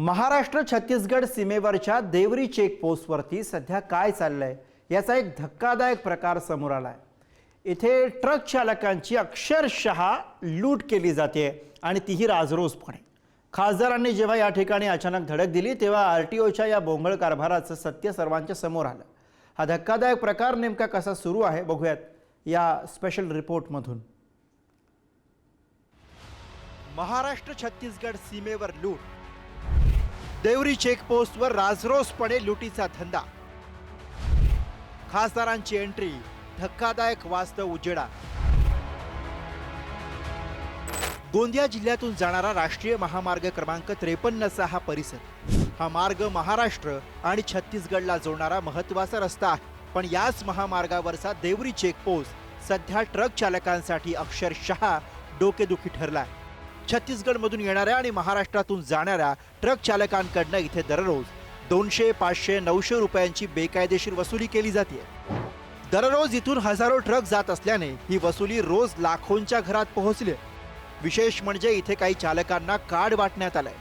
महाराष्ट्र छत्तीसगड सीमेवरच्या देवरी चेकपोस्टवरती सध्या काय चाललंय याचा एक धक्कादायक प्रकार समोर आलाय। इथे ट्रक चालकांची अक्षरशः लूट केली जाते आणि तीही राजरोसपणे। खासदारांनी जेव्हा या ठिकाणी अचानक धडक दिली तेव्हा आरटीओच्या या बोंगळ कारभाराचं सत्य सर्वांच्या समोर आलं। हा धक्कादायक प्रकार नेमका कसा सुरू आहे बघूयात या स्पेशल रिपोर्टमधून। महाराष्ट्र छत्तीसगड सीमेवर लूट, देवरी चेकपोस्टवर राजरोसपणे लुटीचा धंदा, खासदारांची एंट्री, धक्कादायक वास्तव उजेडा। गोंदिया जिल्ह्यातून जाणारा राष्ट्रीय महामार्ग क्रमांक 53चा हा परिसर। हा मार्ग महाराष्ट्र आणि छत्तीसगडला जोडणारा महत्त्वाचा रस्ता आहे। पण याच महामार्गावरचा देवरी चेकपोस्ट सध्या ट्रक चालकांसाठी अक्षरशः डोकेदुखी ठरलाय। छत्तीसगडमधून येणाऱ्या आणि महाराष्ट्रातून जाणाऱ्या ट्रक चालकांकडनं इथे दररोज 200, 500, 900 रुपयांची बेकायदेशीर वसुली केली जाते। दररोज इथून हजारो ट्रक जात असल्याने ही वसुली रोज लाखोंच्या घरात पोहोचली। विशेष म्हणजे इथे काही चालकांना कार्ड वाटण्यात आलंय।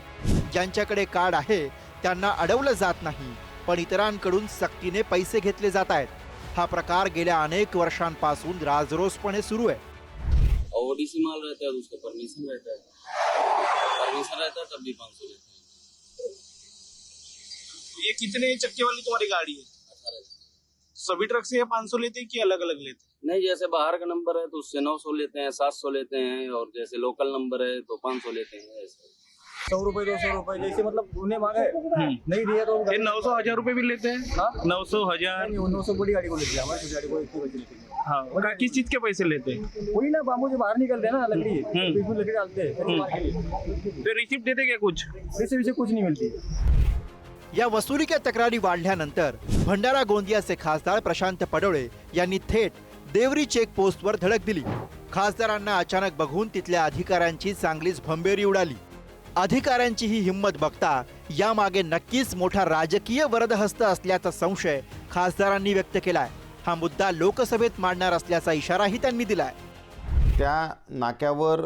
ज्यांच्याकडे कार्ड आहे त्यांना अडवलं जात नाही, पण इतरांकडून सक्तीने पैसे घेतले जात आहेत। हा प्रकार गेल्या अनेक वर्षांपासून राजरोसपणे सुरू आहे। ओडीसी माल रहता है, उसका परमिशन रहता है, तब भी 500 लेते हैं। ये कितने चक्के वाली तुम्हारी गाड़ी है? 18। सभी ट्रक से ये 500 लेते हैं कि अलग अलग लेते हैं? नहीं, जैसे बाहर का नंबर है तो उससे 900 लेते हैं, 700 लेते हैं, और जैसे लोकल नंबर है तो 500 लेते हैं। ऐसे 100 रुपए 200 रुपए जैसे मतलब उन्हें मांगा है नहीं दिया तो ये 900 1000 रुपए भी लेते हैं। हाँ? 900 1000। नहीं 900 बड़ी गाड़ी को लेते हैं, हमारी छोटी गाड़ी को इतनी बची लेते हैं। हाँ, किस चीज के पैसे लेते हैं? वही ना बाबू जो बाहर निकलते हैं ना लकड़ी, तो इसमें लकड़ी डालते हैं के लिए। तो रिसिप्ट देते क्या कुछ? वैसे वैसे कुछ नहीं मिलती। या वसुलीच्या तक्रारी वाढल्यानंतर भंडारा गोंदियाचे खासदार प्रशांत पडोळे यांनी थेट देवरी चेकपोस्टवर धडक दिली। खासदारांना अचानक बघून तिथल्या अधिकाऱ्यांची चांगलीच भंबेरी उडाली। अधिकाऱ्यांची ही हिंमत बघता यामागे नक्कीच मोठा राजकीय वरदहस्त असल्याचा संशय खासदारांनी व्यक्त केलाय। हा मुद्दा लोकसभेत मांडणार असल्याचा इशाराही त्यांनी दिलाय। त्या नाक्यावर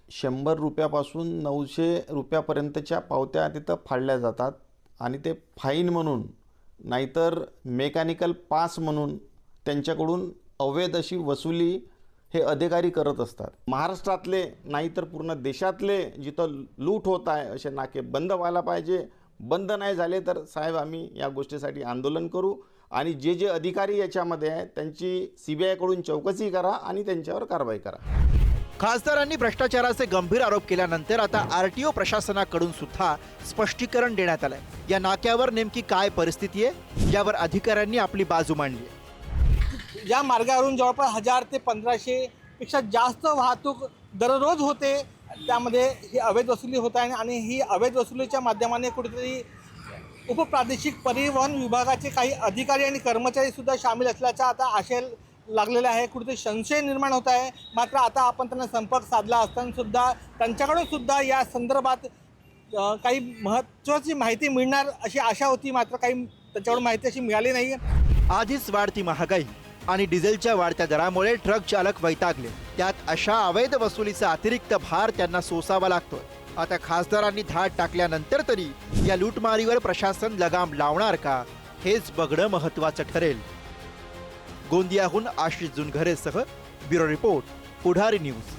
100 रुपयापासून 900 रुपयापर्यंतच्या पावत्या तिथं फाडल्या जातात आणि ते फाईन म्हणून नाहीतर मेकॅनिकल पास म्हणून त्यांच्याकडून अवैध अशी वसुली हे अधिकारी करत असतात। महाराष्ट्रातले नाहीतर पूर्ण देशातले जिथं लूट होत आहे असे नाके बंद व्हायला पाहिजे। बंद नाही झाले तर साहेब आम्ही या गोष्टीसाठी आंदोलन करू आणि जे अधिकारी याच्यामध्ये आहेत त्यांची CBI कडून चौकशी करा आणि त्यांच्यावर कारवाई करा। खासदारांनी भ्रष्टाचाराचे गंभीर आरोप केल्यानंतर आता आरटीओ प्रशासनाकडून सुद्धा स्पष्टीकरण देण्यात आलंय। या नाक्यावर नेमकी काय परिस्थिती आहे यावर अधिकाऱ्यांनी आपली बाजू मांडली आहे। या मार्गावरून जवळपास 1000 ते 1500 पेक्षा जास्त वाहतूक दररोज होते। त्यामध्ये ही अवैध वसुली होत आहे आणि ही अवैध वसुलीच्या माध्यमाने कुठेतरी उपप्रादेशिक परिवहन विभागाचे काही अधिकारी आणि कर्मचारी सुद्धा सामील असल्याचा आता आशय लागलेला आहे। कुठेतरी संशय निर्माण होत आहे। मात्र आता आपण त्यांना संपर्क साधला असताना सुद्धा त्यांच्याकडून सुद्धा या संदर्भात काही महत्त्वाची माहिती मिळणार अशी आशा होती, मात्र काही त्यांच्याकडून माहिती अशी मिळाली नाही। आधीच वाढती महागाई आणि डिझेलच्या वाढत्या दरामुळे ट्रक चालक वैतागले, त्यात अशा अवैध वसुलीचा अतिरिक्त भार त्यांना सोसावा लागतोय। आता खासदारांनी धाड टाकल्यानंतर तरी या लूटमारीवर प्रशासन लगाम लावणार का हेच बघणं महत्त्वाचं ठरेल। गोंदियाहून आशिष जुनघरेसह ब्युरो रिपोर्ट, पुढारी न्यूज।